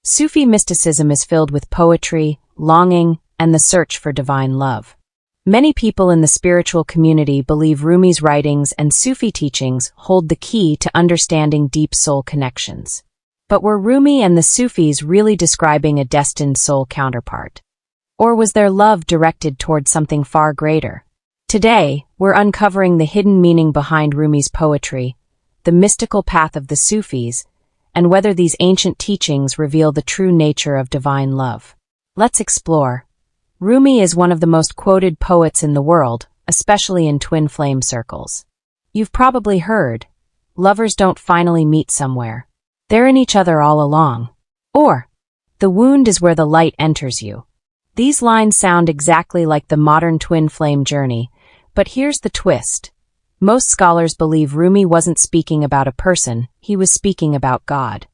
Sufi mysticism is filled with poetry, longing, and the search for divine love. Many people in the spiritual community believe Rumi's writings and Sufi teachings hold the key to understanding deep soul connections. But were Rumi and the Sufis really describing a destined soul counterpart? Or was their love directed toward something far greater? Today, we're uncovering the hidden meaning behind Rumi's poetry, the mystical path of the Sufis, and whether these ancient teachings reveal the true nature of divine love. Let's explore. Rumi is one of the most quoted poets in the world, especially in twin flame circles. You've probably heard, lovers don't finally meet somewhere. They're in each other all along. Or, the wound is where the light enters you. These lines sound exactly like the modern twin flame journey, but here's the twist. Most scholars believe Rumi wasn't speaking about a person, he was speaking about God.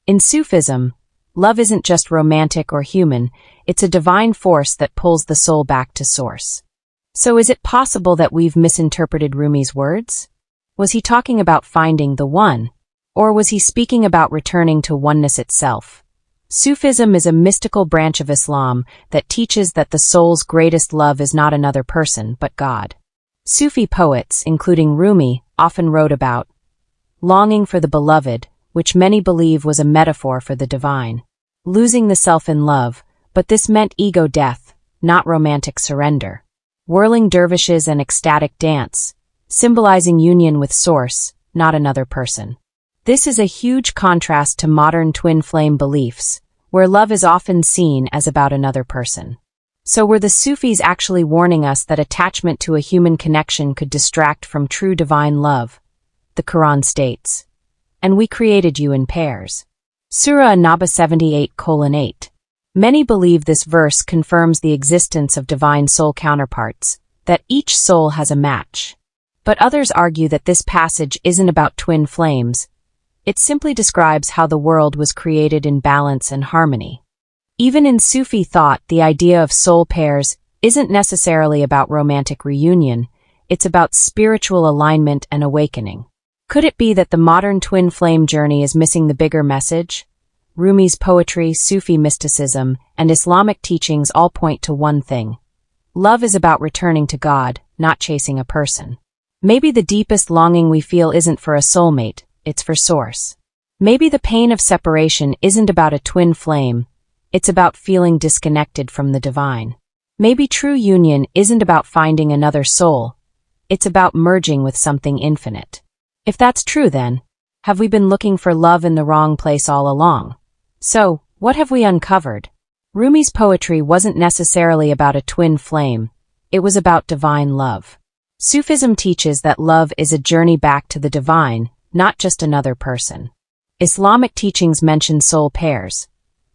In Sufism, love isn't just romantic or human, it's a divine force that pulls the soul back to source. So is it possible that we've misinterpreted Rumi's words? Was he talking about finding the one? Or was he speaking about returning to oneness itself? Sufism is a mystical branch of Islam that teaches that the soul's greatest love is not another person, but God. Sufi poets, including Rumi, often wrote about longing for the beloved, which many believe was a metaphor for the divine. Losing the self in love, but this meant ego death, not romantic surrender. Whirling dervishes and ecstatic dance, symbolizing union with source, not another person. This is a huge contrast to modern twin flame beliefs, where love is often seen as about another person. So were the Sufis actually warning us that attachment to a human connection could distract from true divine love? The Quran states, "And we created you in pairs." Surah An-Naba 78:8. Many believe this verse confirms the existence of divine soul counterparts, that each soul has a match. But others argue that this passage isn't about twin flames. It simply describes how the world was created in balance and harmony. Even in Sufi thought, the idea of soul pairs isn't necessarily about romantic reunion, it's about spiritual alignment and awakening. Could it be that the modern twin flame journey is missing the bigger message? Rumi's poetry, Sufi mysticism, and Islamic teachings all point to one thing. Love is about returning to God, not chasing a person. Maybe the deepest longing we feel isn't for a soulmate, it's for source. Maybe the pain of separation isn't about a twin flame, it's about feeling disconnected from the divine. Maybe true union isn't about finding another soul, it's about merging with something infinite. If that's true then, have we been looking for love in the wrong place all along? So, what have we uncovered? Rumi's poetry wasn't necessarily about a twin flame, it was about divine love. Sufism teaches that love is a journey back to the divine, not just another person. Islamic teachings mention soul pairs,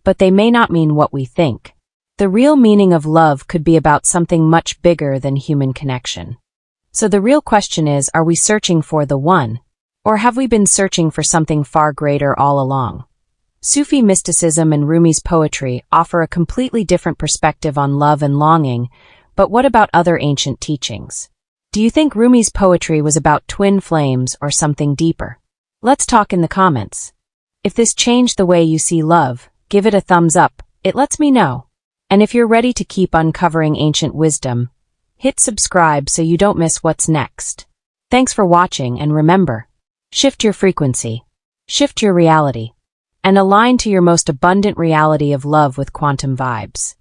but they may not mean what we think. The real meaning of love could be about something much bigger than human connection. So the real question is, are we searching for the one? Or have we been searching for something far greater all along? Sufi mysticism and Rumi's poetry offer a completely different perspective on love and longing, but what about other ancient teachings? Do you think Rumi's poetry was about twin flames or something deeper? Let's talk in the comments. If this changed the way you see love, give it a thumbs up, it lets me know. And if you're ready to keep uncovering ancient wisdom, hit subscribe so you don't miss what's next. Thanks for watching, and remember, shift your frequency, shift your reality, and align to your most abundant reality of love with quantum vibes.